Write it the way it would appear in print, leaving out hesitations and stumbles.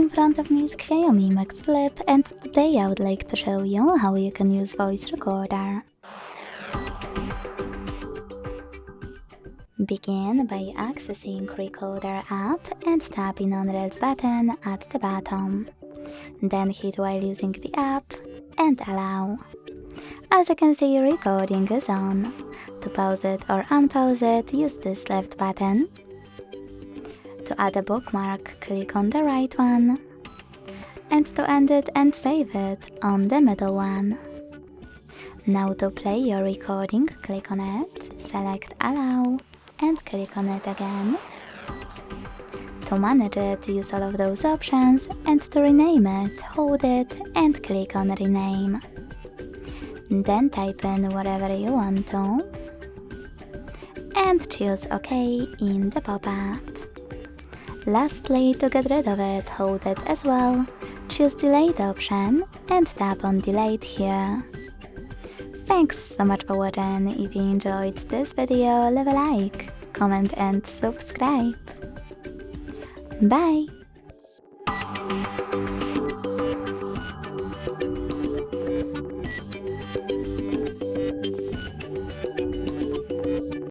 In front of me is Xiaomi Mix Flip, and today I would like to show you how you can use voice recorder. Begin by accessing Recorder app and tapping on red button at the bottom. Then hit while using the app and allow. As you can see, recording is on. To pause it or unpause it, use this left button. To add a bookmark, click on the right one. And to end it and save it, on the middle one. Now to play your recording, click on it, select allow, and click on it again. To manage it, use all of those options, and to rename it, hold it and click on rename. Then type in whatever you want to, and choose OK in the pop-up. Lastly, to get rid of it, hold it as well, choose delete option and tap on delete here. Thanks so much for watching. If you enjoyed this video, leave a like, comment and subscribe. Bye!